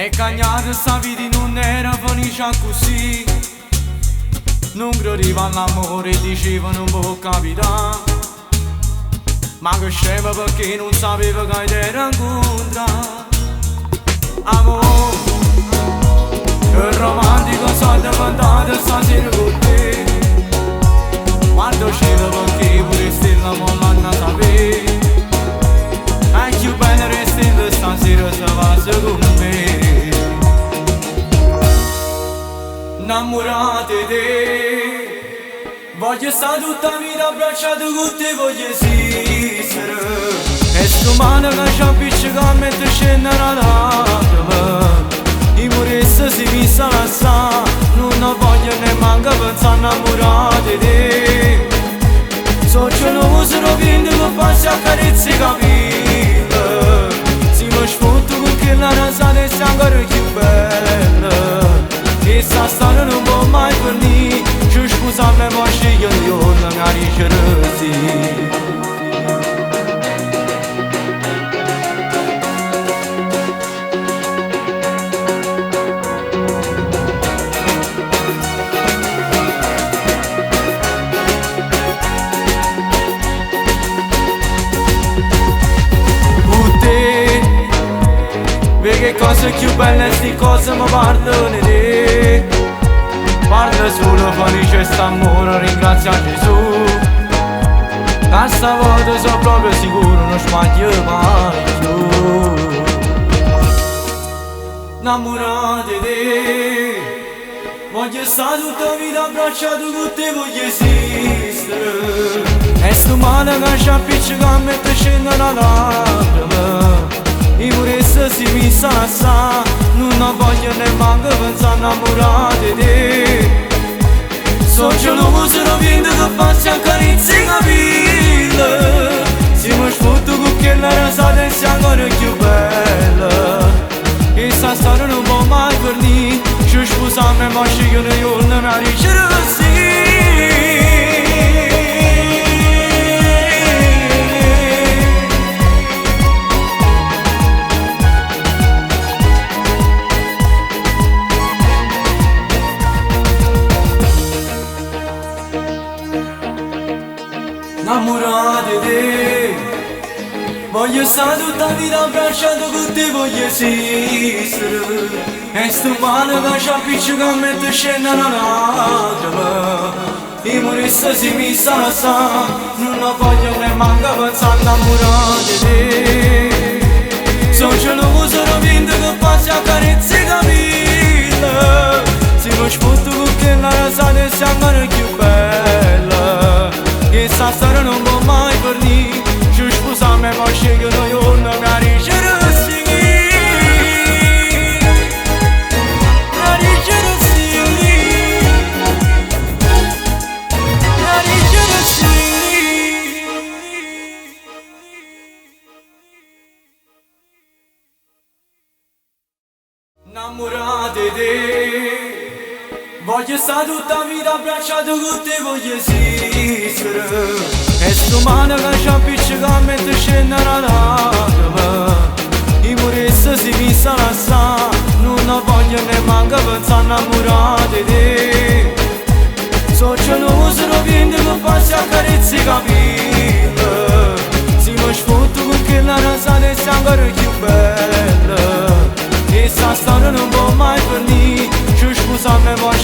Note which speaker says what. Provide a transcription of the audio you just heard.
Speaker 1: E cagnata sta vita non era finisce così. Non credeva all'amore e diceva non può capitare. Ma che scema perché non sapeva che era incontrare. Amore, che romantico sono diventato stasera con te. Quando c'era perché pure stella mollano a sapere. È più bella restare stasera se va con me. Innamorata di te, voglio stare tutta la vita abbracciato con te, voglio esistere. E sto mano che ci appiccica mentre scende la lacrima. I morisse si mi sa lassà, non voglio neanche pensare innamorata di te. So che non uso vinto che passi a carezze capire. Si mi sfotto con quella rasata e sei ancora più bella. E sta storia non può mai finire. Ci scusami ma sceglio io non mi arriccherò. Che cose più belle sti cose mi parlano di te. Parla solo felice st'amore, ringrazia Gesù. Da stavolta sono proprio sicuro, non sbaglio mai più. Innamorata di te, voglio stare tutta la vita abbracciato con te, voglio esistere. E sto male che ci appiccica mentre scende la lacrima. I morisse si mi sa sa, non voglio neanche pensare innamorata di te. So che non uso vinto che passi a carezze capire. Si mi sfotto con quella rasata e sei ancora più bella. E sta storia non può mai finire. Ci scusami ma sceglio io non mi arriccherò sì. Innamorata di te, voglio stare tutta la vita abbracciato con te, voglio esistere. E sto male che ci appiccica mentre scende la lacrima. I morisse si mi sa sa, non voglio neanche pensare innamorata di te. So che non uso vinto che passi a carezze capire. Si mi sfotto con quella rasata e sei ancora più bella. E sta storia non può mai finire. Ci scusami ma sceglio io non mi arriccherò sì. Mi arriccherò sì. Mi arriccherò sì. Innamorata di te, voglio stare tutta la vita abbracciato con te, voglio esistere. E sto mano che ci appiccica mentre scende la lacrima. I morisse si mi sa lassà, non voglio neanche pensare innamorata di te. So che non uso vinto che passi a carezze capire. Si mi sfotto con quella rasata e sei ancora più bella. E sta storia non può mai finire. Ci scusami ma